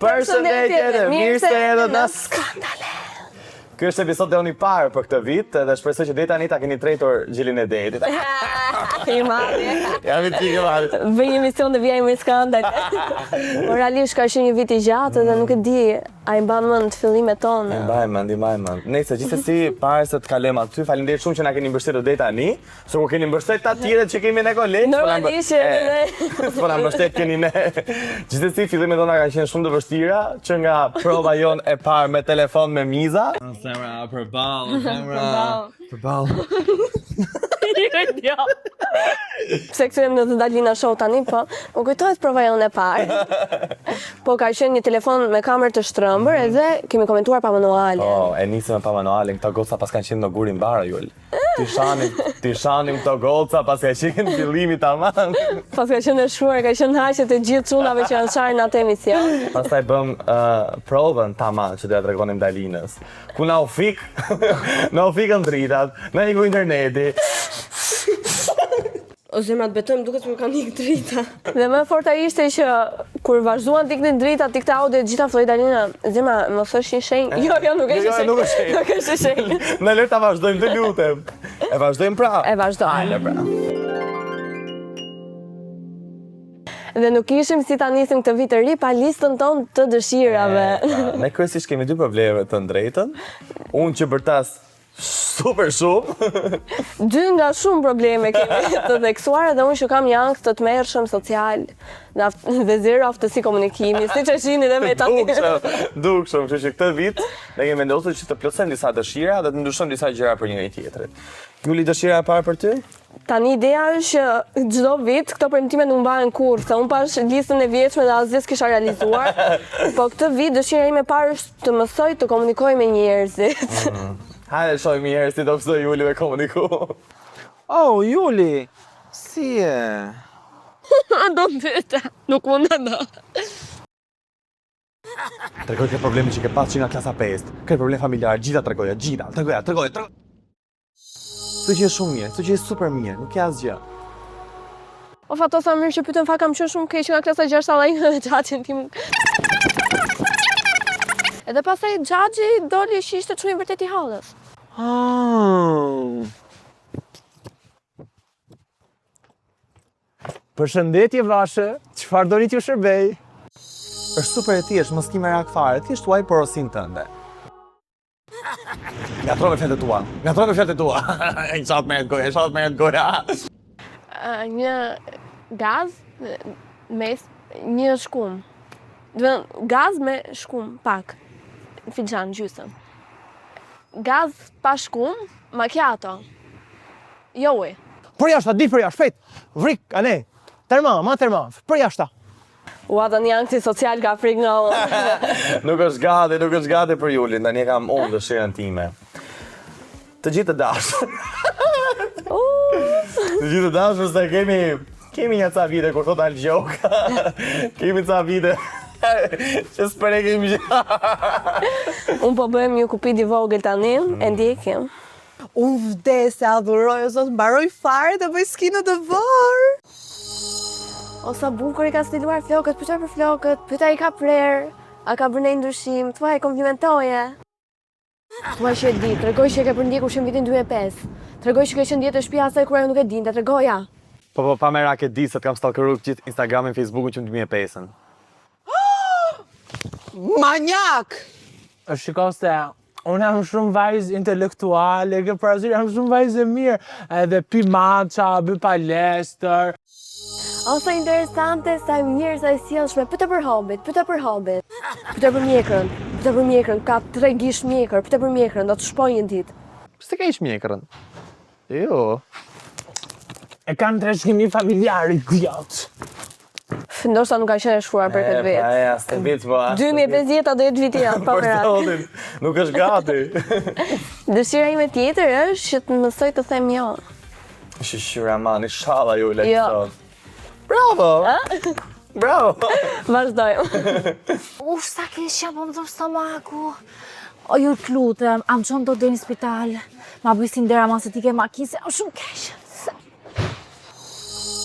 Përshëndetje, mirë se erdhët në Skandale. Ky është episodi i parë për këtë vit dhe shpresoj që deri tani ta keni tretur gjilin e detit. I madhe. Jam i tij madhe. Bëj një emision dhe vijaj me skandal. Por realisht ka qenë një vit i gjatë dhe nuk e di, a i mban mend fillimet tona. I mbaj mend. Nëse gjithsesi para se të kalojmë aty, faleminderit shumë që na keni mbështetur deri tani. Se kur keni mbështetur të tjerët që kemi ne kolegë, po na mbështet keni ne. Gjithsesi fillimet tona kanë qenë shumë të vështira, që nga prova jon e parë me telefon me miza. Zemra, Pse këtu jem në të Dalina Show tani, po, më kujtohet prova jonë e parë. Po ka qenë një telefon me kamerë të shtrëmbër edhe kemi komentuar pa manuale. Po, e nisëm me pa manuale, këto goca pas kanë qenë në gurin bara, Jul. Ti shanim këto goca pas ka qenë fillimi tamam. Pas ka qenë e shruar, ka qenë haqet e gjithë çunave që janë sharë në atë emision. Pastaj bëm provën tamam që t'ja tregonim Dalinës. Ku na u fikën dritat, na iku interneti. O zemra, të betojmë duket më kanë ikë drita. Dhe më forta ishte që kur vazhduan të iknin drita, të ikte audio gjitha floj Dalina, zemra, më thësh një shenjë? Jo, nuk është shenjë. Nuk është shenjë. Në le ta vazhdojmë, të lutem. E vazhdojmë pra. E vazhdojmë. Pra. Dhe nuk ishim si ta nisim këtë vit të ri pa listën tonë të dëshirave. Ne kryesisht kemi dy probleme të drejtën. Unë që bërtas super shumë. Dy nga shumë probleme kemi të theksuara dhe unë që kam një ankth të tmerrshëm social dhe zero aftësi komunikimi, siç e shihni dhe me tani. Dukshëm, kështu që këtë vit ne kemi vendosur që të plotësojmë disa dëshira dhe të ndryshojmë disa gjëra për njëri tjetrin. Juli, dëshira e parë për ty? Tani ideja është që çdo vit këto premtime nuk mbahen kurrë, se unë pash listën e vjetshme dhe asgjë s'kisha realizuar. Po këtë vit dëshira ime e parë është të mësoj të komunikoj me njerëzit. Hajde shojmë njerëz si do mësoj Juli me komuniku. Oh, Juli, si e? Do pyeta, nuk mund do. Tregoj këtë problemi që ke pas që nga klasa 5. Këtë problem familjar, gjitha tregoja. Tregoja. Këtë që e shumë mirë, këtë që e super mirë, nuk e asgjë. O fatosa mirë që pyetën fa kam qenë shumë keq nga klasa 6 sallaj me xhaxhin tim. Edhe pastaj xhaxhi doli që ishte çuim vërtet i hallës. Përshëndetje Vashe, çfarë doni t'ju shërbej? Është super e thjeshtë, mos ki merak fare, thjesht uaj porosin tënde. Ngatrove fjalët tua. Shat me goja. Një gaz me një shkum. Gaz me shkum pak. Filxhan gjysëm. Gaz pa shkum, macchiato. Jo ujë. Për jashta, di për jashtë, fejt! Vrik, ane! Terma, për jashta! Ua, të një ankthi social ka frik nga unë. Nuk është gati për Julin, tani kam unë dëshirën time. Të gjithë të dashur. Të gjithë të dashur se kemi një ca vite kur thot Algjoka. Kemi ca vite që s'prekim gjë. Unë po bëhem një kupit i vogël tani, e ndjekim. Unë vdes se adhuroj, o zot, mbaroj fare të bëj skinë të vorë. O sa bukur i ka stiluar flokët, pyeta për flokët, pyeta i ka prerë, a ka bërë ndonjë ndryshim, thuaj komplimentoje. Thuaj që e di, tregoj që e ke përndjekur që në vitin 2005. Tregoj që ke qenë dietë e shtëpia asaj kur ajo nuk e dinte, tregoja. Po pa merak e di se të kam stalkeruar gjithë Instagramin, Facebookun që në 2005-ën. Manjak! Shiko se, unë jam shumë vajzë intelektuale, ke parasysh jam shumë vajzë e mirë, edhe pi matcha, bëj palestër. Ose interesante, sa e mirë, sa e sjellshme, pyeta për hobit. Pyeta për mjekrën, ka 3 gish mjekër, pyeta për mjekrën, do të shpoj një ditë. Pse ka ish mjekrën? Jo. E kanë trashëgimi familjar, idiot. Ndoshta nuk ka qenë e shkruar për këtë vit. Ja, s'të vit, po. 2050 do jetë viti janë, pa merak. Nuk është gati. Dëshira ime tjetër është që të mësoj të them jo. Shishira man, inshallah ju le Jo. të. Bravo! Vazhdojmë. Sa ke qenë po më dhëm stomaku. O ju të lutem, am qonë do dojnë në spital. Ma bëjsin dera ma se ti ke makinë, se am shumë keqë.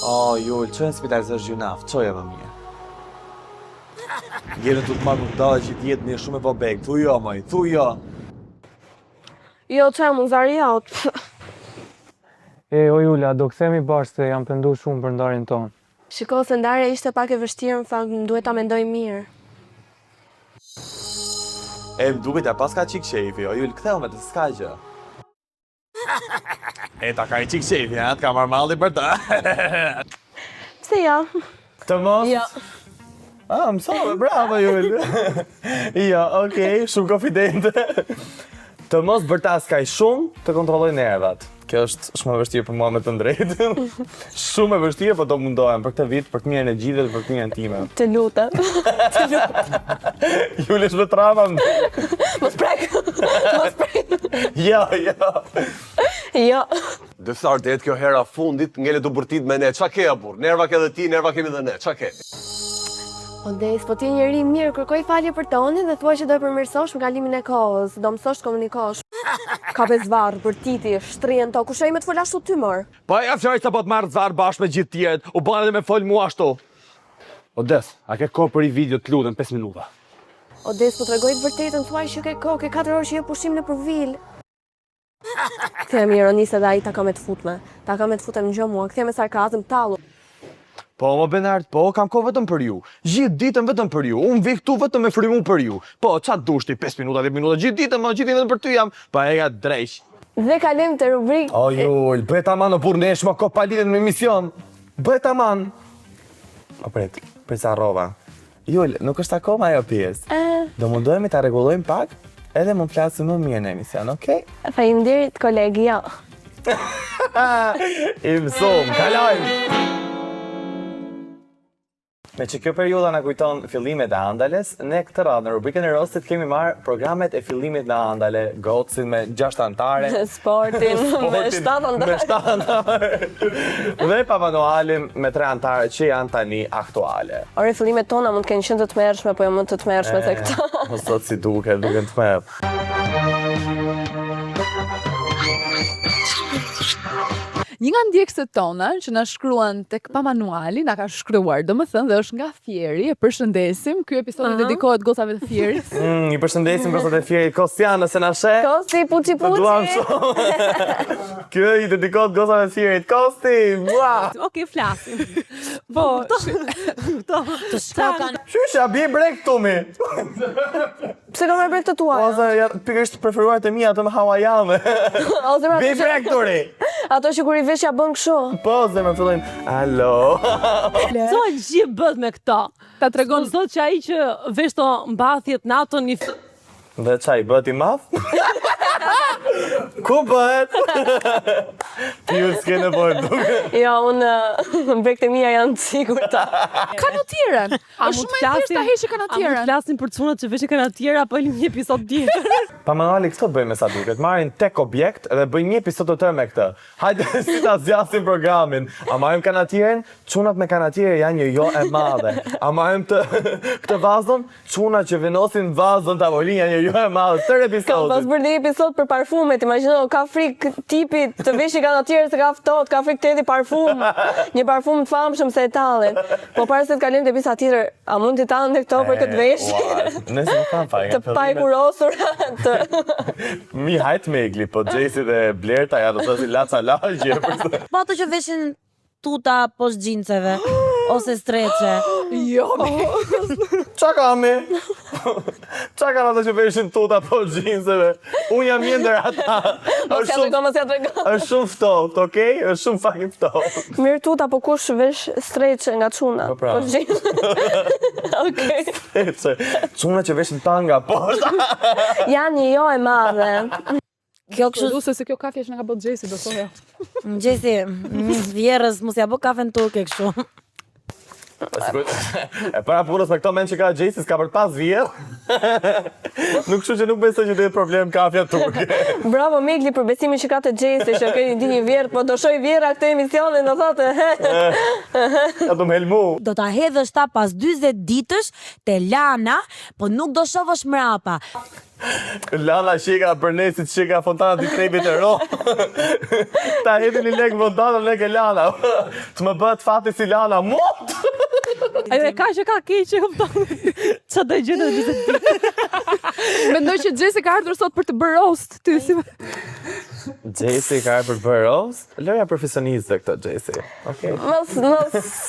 O, Jul, qojnë në spital zë është gjunaf, qoj e më mirë. Gjere të të marrë kuptale që t'jetë një shumë e babek. Thu jo, maj, thu jo. Jo, që më zari jaut. O Julia, do kthemi bashkë se jam pendu shumë për ndarjen tonë. Shiko, se ndarja ishte pak e vështirë, më fakt më duhet ta mendoj mirë. E më duket e pas ka qik shefi, o Jul, ktheu me të s'ka gjë. E ta ka i qik shefi, ha, t'ka marrë malli për ta. Pse ja? Të mos? Ja. Mësove, bravo Jul. Ja, okej, shumë konfidente. Të mos bërta s'ka i shumë të kontrolloj nervat. Kjo është shumë e vështirë për mua me të drejtën. Shumë e vështirë, po do mundohem për këtë vit, për të mirën e gjithëve dhe për të mirën time. Të lutem. Juli është me trama. Mos prek. Mos prek. Jo. Jo. Dëftar, të jetë kjo hera fundit, ngele të bërtit me ne, qa ke burr? Nerva ke dhe ti, nerva kemi dhe ne, qa ke? Odes, po ti njeri mirë, kërkoj falje për toni dhe thua që do e përmirësosh me kalimin e kohës, do mësosh të komunikosh. Ka bezvarë, për titi, shtrien to, kushe i me të folashtu ty mërë? Pa e fjoj sa po të marrë zvarë bashkë me gjithë tjerët, u banë edhe me folë mua ashtu. Odes, a ke kohë për i video të lutem 5 minuta? Odes, po të regoj të vërtetën, thua që ke kohë, ke 4 orë që je pushim në për vil. Këthejmë ironisë edhe a i ta ka me të futme. Ta ka me të futem në gjë mua, këthejmë e sarkazm talu. Po, më Benart, po, kam kohë vetëm për ju. Gjithë ditën vetëm për ju. Unë vi këtu vetëm me frimu për ju. Po, qatë dushti, 5 minuta, 10 minuta, gjithë ditën, gjithë ditën për ty jam. Pa e ga drejsh. Dhe kalem të rubrik... O, Jul, bëhet aman në burë nesh, më ko palidin me emision. Bëhet aman. O, pret sa rova. Jul, nuk është akoma ajo pjesë. Do mundohemi ta rregullojmë pak, edhe mund flasim më mirë në emision, okej? Faleminderit, kolegi, jo. I mësum, kalojmë! Me që kjo periuda na kujton fillimet e Andales, ne këtë radhë në rubrikën e rostit kemi marrë programet e fillimit në Andale, gocin me 6 antare, Sportin me 7 antare. me 7 antare, dhe pavanualin me 3 antare që janë tani aktuale. Ore, fillimet tona mund të kenë qenë të tmerrshme, po jo më të tmerrshme se këto. Po sot si duken të tmerr. Një nga ndjekësit tona që na shkruan tek pa manuali, na ka shkruar, domethënë dhe është nga Fieri, e përshëndesim. Ky episod i dedikohet gocave të Fierit. I përshëndesim gocat e Fierit, Kostian nëse na sheh. Kosti, puçi. Të duam shumë. Kjo i dedikohet gocave të Fierit. Kosti, mua! Okej, flasim. Po, të shkakan. Qysha, bje brek këtu mi. Pse kam marrë brek të tuaja? Ose pikërisht preferuarit e mia ato me hawaiane. Bje brek turi. Ato që kur i veshja bën kështu. Po, zemër fillojnë, alo. Co gjithë bët me këta? Ta tregon sot që ai që vesh to mbathjet nato një Dhe qaj, bëhet i madh? Ku bëhet? Ti ju s'ke nevojë duke. Jo, unë brekt e mia janë të sigurta. Kanatieren. Është shumë e thjeshtë ta heqë A mund kanatieren. flasim për çunat që veshin kanatiera apo një episod tjetër? Pa manuali këtë bëjmë me sa duket. Marrin tek objekt dhe bëjmë një episod të tërë me këtë. Hajde si ta zgjasim programin. A marrim kanatieren? Çunat me kanatiere janë një jo e madhe. A marrim këtë vazon? Çunat që venosin vazon tavolinë janë një jo e madhe. Tërë Kam pas episodit. bërë një episod për parfumet, imagjino, ka frikë tipi të veshi kanatierë se ka ftohtë, ka frikë teti parfum, një parfum të famshëm se e tallen. Po para se të kalim te pjesa tjetër, a mund t'i tallen këto për këtë veshje? Nëse më tham fare. Të pajkurosura, të... Mi hajt megli, po Gjesi dhe Blerta ja do të thosin laca lagje. Po ato që veshin tuta poshtë xhinceve ose streçe. Jo, Qa kami? Qa kanë ato që veshin tuta po xhinseve? Unë jam një ndër ata. Mos ja tregon, mos ja tregon. Është shumë ftohtë, okej? Është shumë fucking ftohtë. Mirë tuta, po kush vesh streçe nga çuna? Po pra. Okej. Çuna që veshin tanga poshtë. Janë një jo e madhe. Kjo kështu, du se kjo kafe është nga bot Gjesi, do thoja. Gjesi, mis vjerës, mos ja bë kafen turke kështu. E para punës me këto men që ka Gjesi s'ka për 5 vjetë. Nuk kështu që nuk besoj që të jetë problem kafja turke. Bravo Migli për besimin që ka të Gjesi, që ke di një vjerë, po do shoj vjera këtë emisionin, do thotë. Ja do më helmu. Do ta hedhësh ta pas 40 ditësh te lana, po nuk do shohësh mrapa. Lana shika për nesit shika fontana t'i trepit e ro. Ta hedhi një lek fontana lek e Lana. Të më bëhet fati si Lana. Mot! Edhe ka që ka keq e kupton. Çfarë do gjë në 20 ditë. Mendoj që Gjesi ka ardhur sot për të bërë roast ty si. Gjesi ka për bërë roast? Loja profesioniste këto Gjesi. Okej. Mos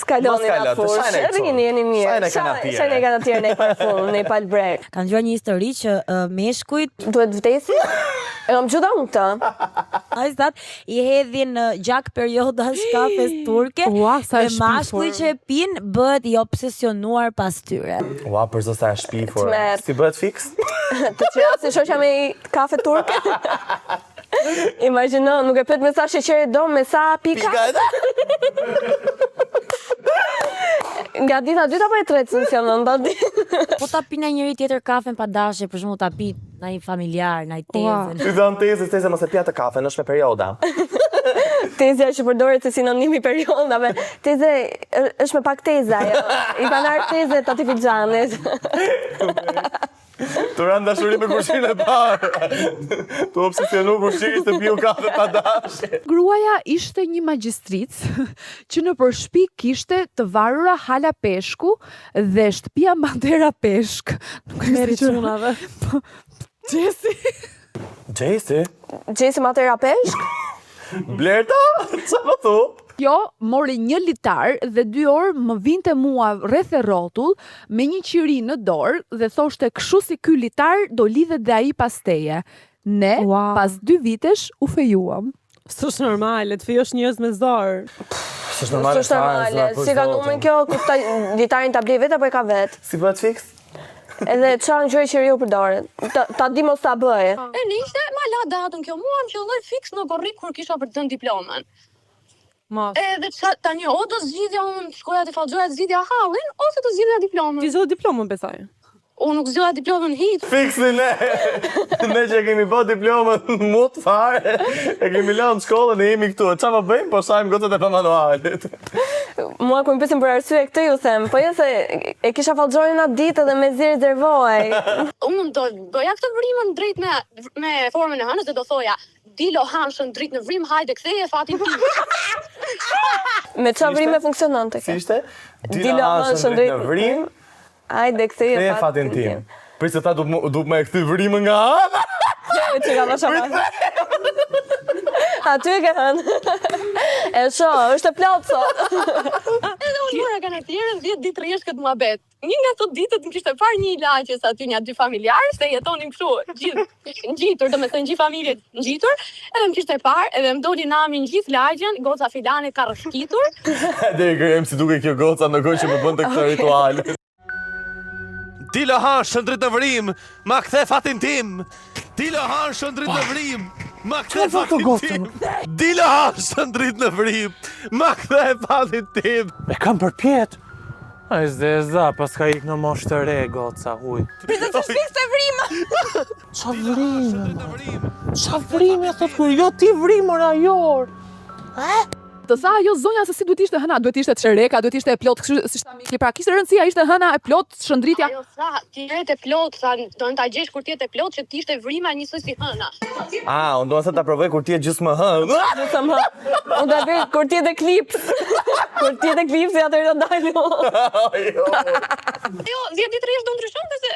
kaloni nga fush. Rini, jeni mirë. Shajnë kanatier në parfum, në palbrek. Kanë dëgjuar një histori që meshkujt Duhet vdesi? E kam gjuda unë këta. ai thatë i hedhin gjak perioda shkafes turke. Ua, sa e dhe mashkulli shpifur. që e pin bëhet i obsesionuar pas tyre. Ua, për zosta e shpifur. Tmerr. Si bëhet fix? Të qirasi shoqja me kafe turke. Imagjino, nuk e pret me sa sheqeri do, me sa pika. Nga dita dyta apo e tretë funksionon, ta di. Po ta pi njëri tjetër kafen pa dashje, për shembull ta pi ndaj familjar, ndaj tezën. Ty dhën teze mos e pja të kafe, është me perioda. Tezja që përdoret si sinonimi periodave. Teze është me pak teza, jo. I kanë ardhur tezet artificialet. Të rënë dashuri me kushin e parë. Tu obsesionu kushin të piu kafe pa dashje. Gruaja ishte një magjistric që në përshpi kishte të varura hala peshku dhe shtëpia Mandera Peshk. Nuk e Meri që çunave. Gjesi. Gjesi? Gjesi Matera Peshk? Blerta? Qa më thu? Jo, mori 1 litar dhe 2 orë më vinte mua rreth e rrotull me një qiri në dorë dhe thoshte kështu si ky litar do lidhet dhe ai pas teje. Ne, Wow. pas 2 vitesh, u fejuam. S'është normale, të fejosh njerëz me zor. S'është normale S'është normale, si ka numën kjo, litarin ta blej vetë apo e ka vetë? Si bëhet fix? Edhe çfarë ngjyrë që riu përdoret? Ta di mos ta bëje. E nishte, ma la datën kjo mua më qëlloj fix në korrik kur kisha për të dhënë diplomën. Mos. Edhe tani o do zgjidhja unë shkoja të fallxoja të zgjidhja hallin ose të zgjidhja diplomën. Ti zgjidh diplomën besoj. Unë nuk zgjidhja diplomën hiç. Fiksi ne! Ne që kemi bë diplomën mut fare, e kemi lënë shkollën e jemi këtu. Qa më bëjmë? Po shajmë gocët e pa manualit. Mua kur më pyesin për arsye këtë ju them, po jo se e kisha fallxorin atë ditë dhe me zi rezervoj. Unë do bëja këtë vrimën drejt me formën e hënës dhe do thoja Dilo Hanshën drejt në vrim, hajde ktheje fatin tim. Me çfarë vrime funksionon tek? Si ishte? Dilo Hanshën drejt në vrim, hajde ktheje ktheje fatin tim. Prisë ta du me e kthi vrimën nga ana. Jo, që ka më shumë. Aty e ke hënë. E është e plot sot. Edhe unë mora kanë tjerë 10 ditë rresht këtë muhabet. Një nga ato ditët më kishte parë një lagjes aty një 2 familjarë se jetonim kështu gjithë ngjitur, domethënë gjithë familjet ngjitur, edhe më kishte parë, edhe më doli nami në gjithë lagjen, goca filane ka rrëshqitur. Deri kërëm si duke kjo goca në gojë që më bënte këtë ritual. Dilo Hanshën drejt në vrim, ma kthe fatin tim. Dilo Hanshën drejt në vrim, ma kthe fatin tim. Dilo Hanshën drejt në vrim, ma kthe fatin tim. E kam përpjet. Ai zeza, pas ka ik në moshë të re, goca, huj. Prisë të shpikë të vrima. Qa vrime? Qa vrime, thot kur jo ti vrimër ajor. Të tha ajo zonja se si duhet ishte hëna, duhet ishte çereka, duhet ishte e plot, kështu si shta mikli. Pra kishte rëndësia ishte hëna e plot, shëndritja. Ajo tha, ti jetë e plot, tha, do në ta gjesh kur ti jetë e plot që ti ishte vrima njësoj si hëna. Unë do nëse ta provoj kur ti e gjysmë më hënë. Unë ta bëj kur ti e klips. Kur ti e klips, atëherë do dalë. Jo, 10 ditë rresht do ndryshonte se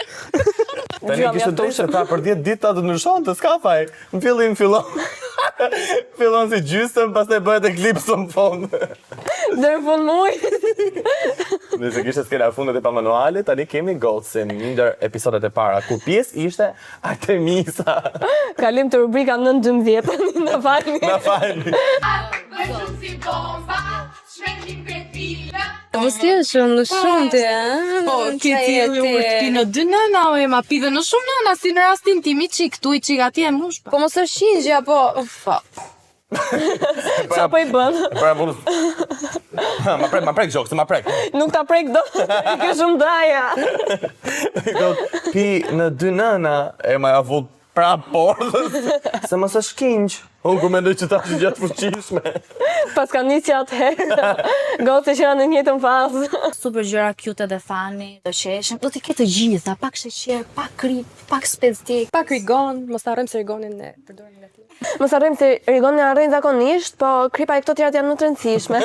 Tani kishte ndryshë, ta për 10 ditë ta do ndryshonte, s'ka faj. Në fillim fillon. Fillon si gjysëm, pastaj bëhet eklips në fund. Deri fund muaj. Nëse kishte skena fundet e pa manualit, tani kemi Gocin, një ndër episodet e para, ku pjesë ishte Artemisa. Kalim të rubrika 19, në falni. Na falni. Vështirë shumë në shumë të, Po, ti pi në 2 nëna o e ma pi dhe në shumë nëna, si në rastin timi qik tu i qik ati e mush. Po mos është qingja, po... Qa po i bën? Para bonus. Ma prek gjokë, se ma prek. Nuk ta prek do, i ke shumë daja. Pi në 2 nëna, e ma ja vut prap portës. Se mos është kinq. Unë ku mendoj që ta është gjatë fuqishme. Pas ka nisë atëherë, gocë që janë në njëjtën fazë. Super gjëra cute dhe funny, të qeshëm. Do t'i ketë të gjitha, pak sheqer, pak krip, pak spezik. Pak rigon, mos harrojmë se rigonin ne përdorim gati. Mos harrojmë se rigonin arrin zakonisht, po kripa e këto tjerat janë më të rëndësishme.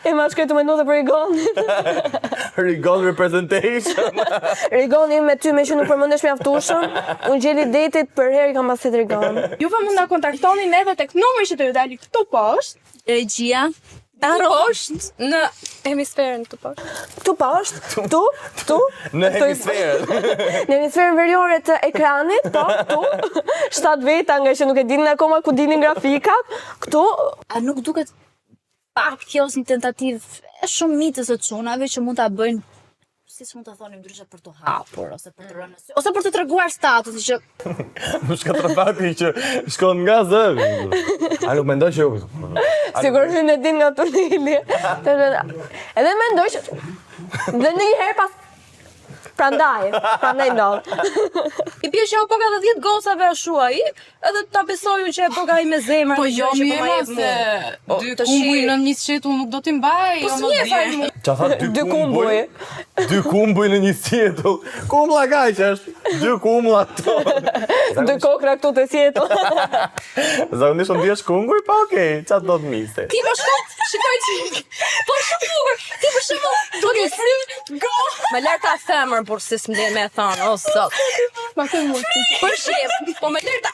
E ma shkoj të mendoj për rigonin. Rigon representation. Rigonin me ty me që nuk përmendesh mjaftueshëm, unë gjeli detit për herë kam pasit rigon. Juve mund na kontaktoni neve tek numri që të ju dali këtu poshtë. Regjia. Këtu poshtë në hemisferën këtu poshtë. Këtu poshtë, këtu. Në hemisferën. Në hemisferën veriore të ekranit, po, këtu. 7 veta nga që nuk e dinin akoma ku dinin grafikat. Këtu. A nuk duket pak kjo si një tentativë e shumë mitës së çunave që mund ta bëjnë si mund ta thonim ndryshe për të hapur ose për të rënë sy, ose për të treguar statusin që Më shkatrafati që shkon nga zë. A nuk mendoj që... Sigurisht e din nga tuneli. Edhe mendoj që dhe një herë pas prandaj ndodh. I bie që apo ka 10 gocave ashtu ai, edhe ta besoj unë që e boga ai me zemër. Po jo që mirë se dy kumbuj në një sqetull nuk do t'i mbaj. Po si e fal. Qa tha dy kumbuj? 2 kumbuj në një sjetull. Kumla ka që është 2 kumla këto. 2 kokra këtu të sjetull. Zakonisht unë djesh kunguj, pa okej, qatë do të miste. Ti më shikoj që... Po shumë bukur, ti më shumë do të fry go. Me lart ta femër, por si s'mden me thonë, o sot. Ma të mund. Për shef, po me lart ta...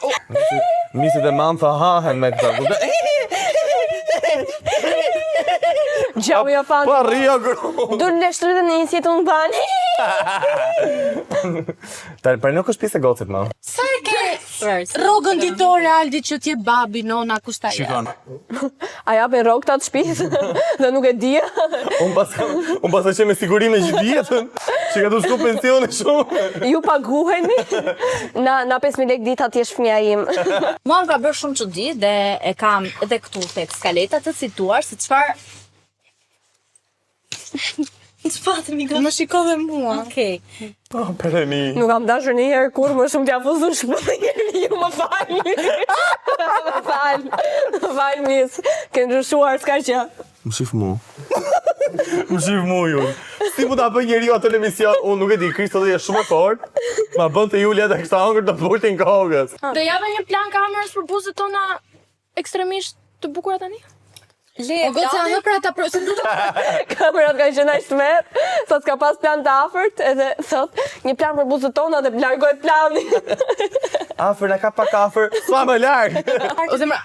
Misit e mantha hahen me këta. Gjau ja fan. Pa rria gru. Dur në shtrytën në një sjetull në bani. Për nuk është pise gocit, ma. Sa e ke rrogën ditore, Aldi, që t'je babi, nona, kushta ja? A japin rrogë të atë shpisë dhe nuk e dia. Unë pas që me sigurime gjithë jetën, që ka të shku pensione shumë. Ju paguheni, na 5.000 lek dit atje shfmja im. mua më ka bërë shumë çudi dhe e kam edhe këtu tek skaleta të cituar se çfarë Më shikove mua. Okej. Po, pereni. Nuk kam dashur një herë kur më shumë t'ja fuzun shpëllë ju më falni. Më falni, mis. Ke ndryshuar, s'ka që. Më shif mu. Më shif mu ju. Si mu ta bëj njeri atë në emision, unë nuk e di, Kristo dhe je shumë e fort, ma bën të Julia dhe kështë hangër të burtin kogës. Do japë një plan kamerës për buzët tona ekstremisht të bukura tani? O goca, në pra ta procedur. Kamerat ka qenë aq tmerr, sa s'ka pas plan të afërt, edhe thot, një plan për buzët tona dhe largohet plani. Afër, në ka pak afër, s'ma më larg. O zemra,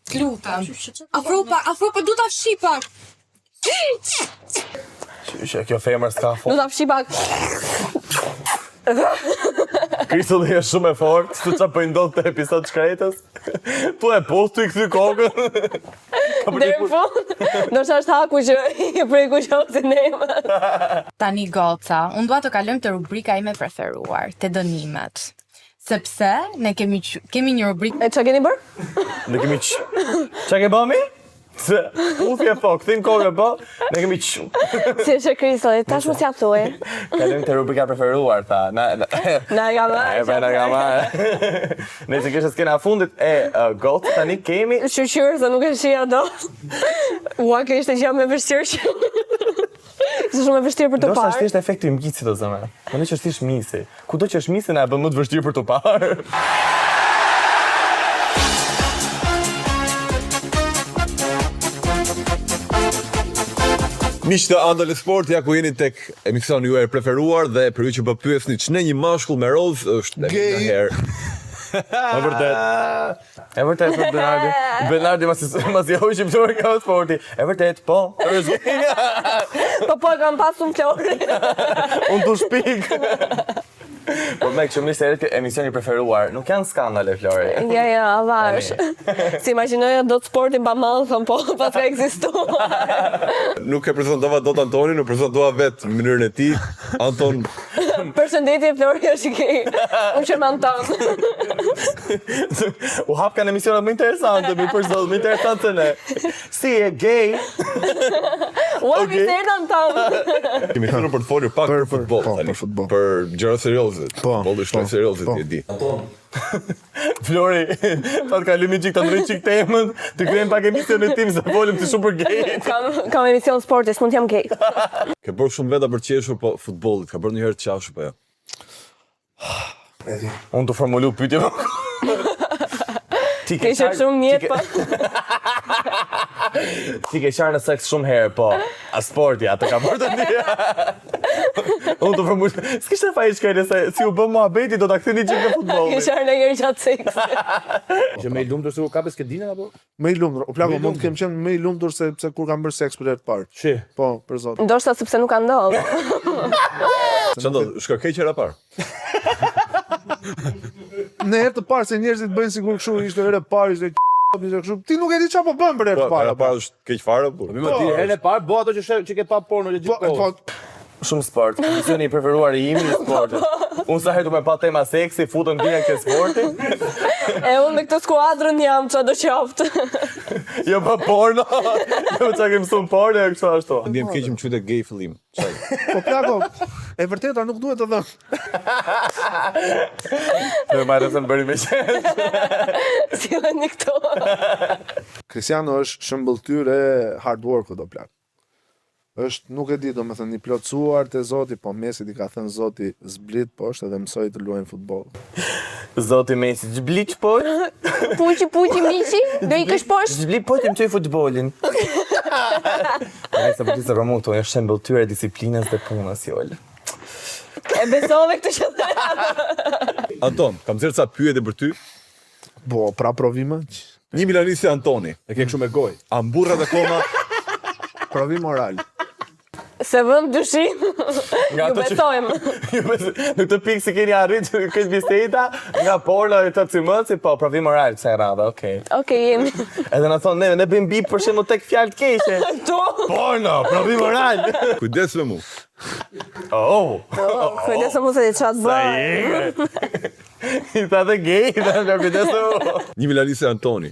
t'lutem. Afro pa du ta fshi pak. Që kjo femër s'ka Do fort. ta fshi pak. Kristo dhe je shumë e fort, s'tu qa për ndodhë të episod shkretës. Tu e postu i këthy kogën. Deri në fund. Ndoshta është haku që i preku qosin nema. Tani goca, unë dua të kalojmë te rubrika ime preferuar, te dënimet. Sepse ne kemi një rubrikë. E ç'a keni bër? Ne kemi qa ke bëmi? Se ufje po, këthim kogë po, ne kemi Si është Kristo, tash mos ja thuaj. Kalim të rubrika preferuar, tha. Na ka marrë. na ka marrë. Ne që kështë s'kena fundit gotë, tani kemi... Shqyqyrë, se nuk e shia do. Ua, ke ishte që jam me vështirë që... Se shumë e vështirë për të Do parë. është thjesht efekti i mgisit o zëme. Po ne që është thjesht misi. Kudo që është misi na e bën më të vështirë për të parë. Miqtë Andale Sport, ja ku jeni tek emisioni juaj preferuar dhe për ju që po pyesni ç'ne një mashkull me rozë është një herë. E vërtet. E vërtet për Bernardi. Bernardi masi hoqë që pëtore ka sporti. E vërtet, po. Po e kam pasun flori. Unë të shpik. Po me që më nisë e emisioni preferuar, nuk janë skandale, Flori. Ja, avash. Si imagjinoja do të sportin pa malë, thëm po, pas ka ekzistuar. Nuk e prezentova dot Antonin, u prezentova vetë në mënyrën e tij. Anton, Përshëndetje, Flori është i kej. Unë që më Anton. U hap kanë emisionet më interesante, më interesante ne. Si e gay. Ua, mistert Anton. kemi thënë për të folur pak për futboll tani. Për futboll. Për gjëra serioze. Po, Futbolli është shumë serioze ti e di. Flori, ta të kalimi qik të ndrejt qik temën, të krejmë pak emisionin tim se folim të shumë për gejt. Kam emision sporti, s'mund jam gej. Ke bërë shumë veta për qeshur, po futbollit, ka bërë njëherë të qashur, po jo. Unë të formulu pyetje më. Ke qenë shumë mjet, po. Ti ke qarë në seks shumë herë, po. A sporti, atë ka bërë të një. Unë të formulu, s'kishte faj shkajnë se si u bëm muhabeti, do t'a ktheni qik në futbolli. Ke qarë në njërë gjatë seks. Që me i lumtur se u kapes ke dinën apo? Më i lumtur. O plako, mund të kem qenë më i lumtur se kur kam bërë seks për herë të parë. Shi. Po, për zot. Ndoshta sepse nuk ka ndodhur. Çfarë ndodh? Shka keq herë parë. Në herë të parë se njerëzit bëjnë sigur kështu, ishte herë e parë, ishte kështu. Ti nuk e di çfarë po bën për herë të parë. Herë parë është keq fare, po. Mi më di, herën e parë, bo ato që ke pa porno le gjithë kohë. Shumë sport, misioni i preferuar i imi në sportit. Unë sa herë du me pa tema seksi, futën dhja këtë sportin. E unë me këtë skuadrën jam që do qoftë. Jo pa porno, jo që kemë mësuar porno e kështu ashtu. Ndjem keq më qytet gay fillim. Po plako, e vërteta nuk duhet të them. Në marrë se më bëri me qenë. Silleni këto. Cristiano është shëmbëlltyr e hard work-ut do plak. Nuk e di, do me thënë, një plotësuar të Zoti, po Mesit i ka thënë Zoti zblit poshtë edhe mësoj të luajnë futboll. Zoti Mesi, zbliq poshtë? Puqi, miqi, do i kësh poshtë? Zbliq poshtë më qoj futbolin. Nëjse për ti se Romuto, është shembëlltyr e disiplinës dhe punës, jollë. E besove këtë që të Anton, kam zirë ca pyetje për ty. Po, pra provime? Një milanisi Antoni, e ke kështu me gojë. A mburrat akoma? Provim oral. Se vëm dyshim, ju besojmë. Në këtë pikë si keni arritë këtë biseta, nga porno e të cimëci, po, provim oral, kësa e radha, okej. Okej, jemi. Edhe në thonë, ne bëjmë bip për shemë tek fjallë të keqe. Porno, provim oral. Kujdes me mu. Kujdesë mu se di qatë bërë. I tha dhe gej, dhe kujdesë mu. Një milanisi Antoni.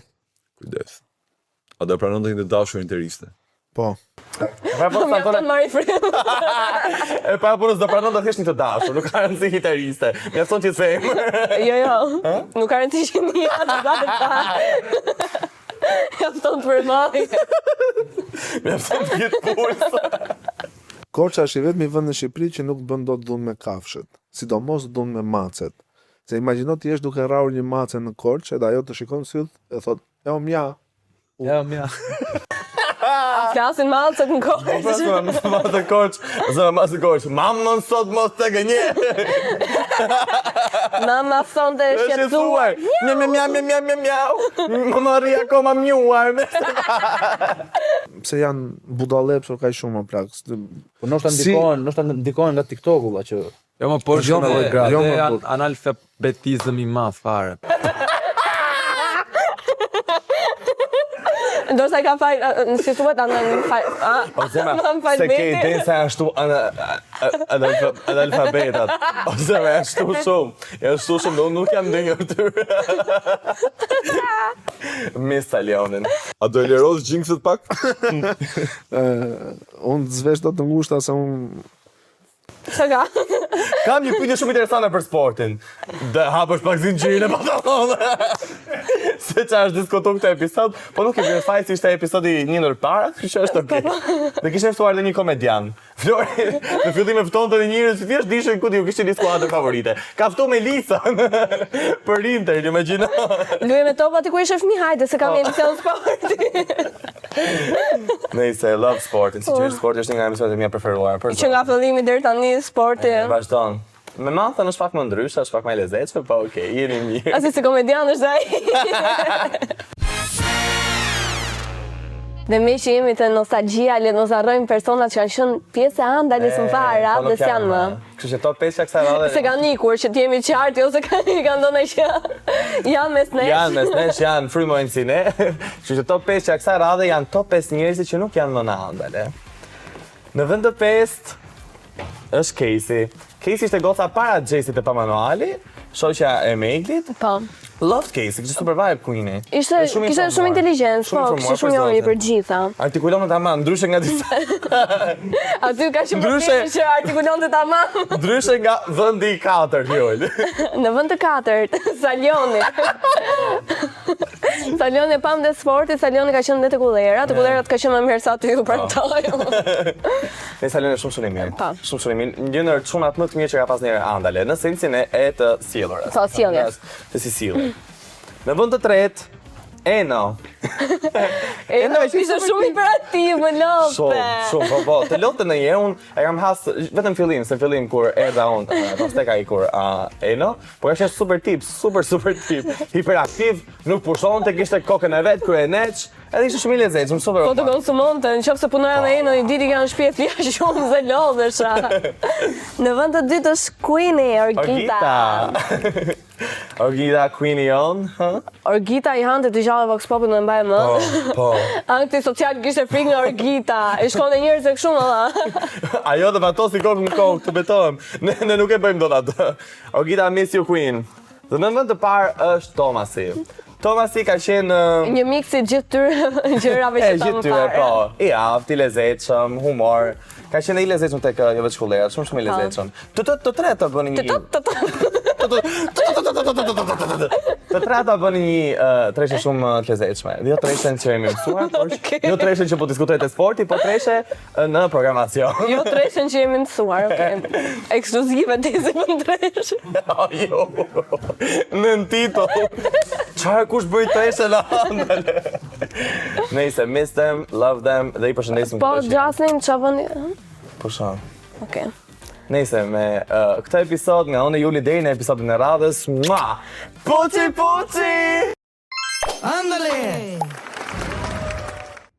Kujdes. A do pranon të një dashur interiste? Po. Më jam të marri frimë. E pa punës do pranon do thjesht një të dashur, nuk ka rëndësi hitariste. Mja son që të fejmë. Jo, nuk ka rëndësi që një atë zatë ta. Jam të të përmari. Mja son të gjithë puls. Korça është i vetmi vend në Shqipëri që nuk bën dot dhunë me kafshët, sidomos dhunë me macet. Se imagjino ti jesh duke rrahur një mace në Korçë dhe ajo të shikon syll e thot, "E o mja." Flasin macet në Korçë. Po pra, masë Korçë. Mamën sot mos të gënje. Mama sonte shqetësuar. Mjau. Mama rri akoma mjuar. Pse janë budallëpsur kaq shumë më plak. Po ndoshta ndikohen nga TikToku valla që jo më po jo më gratë. Analfabetizëm i madh fare. Ndoshta ka fal, si thuhet Se ke idenë se ashtu analfabetat. Ose me ashtu shumë. Janë ashtu shumë, dhe unë nuk jam ndë një këtyre. Mista Leonin. A do e lerosh jinxet pak? Unë zvesh do të ngushta se unë... Që ka? Kam një pyetje shumë interesante për sportin. Dhe hapësh pak zinxhirin e pantallonëve. Se që është diskutu këtë episod, po nuk e vjen faj si ishte episodi 1 orë para, kështu që është okej. Dhe kishte ftuar edhe një komedian. Flori, në fillim e ftonte edhe njerëz që thjesht dishin ku ti u kishin një skuadër favorite. Ka ftuar Melisën për Inter, imagjino. Luaj me topa ti ku ishe fëmijë, hajde se kam emision sporti. Nëse love sportin, si që sporti është një nga emisionet e mia preferuara. Që nga fillimi deri tani sporti. Vazhdon. Me mathën është pak më ndryshe, është pak më e lezetshme, po okej, jeni mirë. Asi si komedian është ai. Dhe me që jemi të nostalgjia, le mos harrojmë personat që kanë qenë pjesë e Andales në fara dhe s'janë më. Kështu që top 5 që kësaj radhe. Se kanë ikur, që t'jemi qartë, ose kanë ndonë që janë mes nesh. Janë mes nesh, janë frymojnë si ne. Kështu që top 5 që kësaj radhe janë top 5 njerëzit që nuk janë më në Andale. Në vend të 5 është Casey. Casey ishte goca para Xhesit e pa manuali, shoqja e Meglit. Po. Loved Case, kishte super vibe Queenie. Kishte shumë inteligjencë, po, kishte shumë njohje për gjitha. Artikulonte tamam, ndryshe nga disa. Aty ka shumë përpjekje që artikulonte tamam. Ndryshe nga vendi i 4, Jol. Në vend të 4, Salioni. Salioni pam dhe sporti, Salioni ka qenë te kullerat, të kullerat ka qenë më mirë sa ty u prandaj. Ne Salioni shumë i mirë. Shumë i mirë. Një ndër çunat më të mirë që ka pas njëherë Andale, në sensin e të sjellurës. Po, sjelljes. Të si sjellur. Në vend të tretë, Eno. Eno ishte shumë imperativ, më lope. Shumë, po. Të lote në je, unë e kam has vetëm fillim, se fillim kur erdha unë, pas tek ai kur Eno, po ka qenë super tip, super tip, hiperaktiv, nuk pushonte, kishte kokën e vet kur e neç, edhe ishte shumë i lezetshëm, super. Po të konsumonte, nëse punoja me Eno, i diti kanë shtëpi flia shumë se lodhesha. Në vend të dytë është Queenie, Orgita. Orgita, Queenie on, Orgita i hante të gjallë Vox Popit në mbaj më. Po. Antisocial kishte frikë nga Orgita, e shkonte njerëz tek shumë alla. Ajo dhe vatosi kokë në kokë, të betohem. Ne nuk e bëjmë dot atë. Orgita, miss you Queen. Dhe në vend të parë është Tomasi. Tomasi ka qenë një miks i gjithë tyre gjërave që ta më parë. Po. I aftë, i lezetshëm, humor. Ka qenë i lezetshëm tek jo vetë shkollerat, shumë i lezetshëm. Të tretë bëni një. Të treta bëni një treshe shumë të lezetshme. Jo treshen që jemi mësuar, por jo treshen që po diskutojte sporti, po treshe në programacion. Jo treshen që jemi mësuar, okay. Ekskluzive tezi për treshe. Jo, në titull. Çfarë kush bëj treshe në Andale? Nëse miss them, love them, dhe i përshëndesim Po, Jasnin, ç'a bëni? Po shoh. Okej. Nëse me këtë episod nga unë Juli deri në episodin e radhës. Puci! Andale!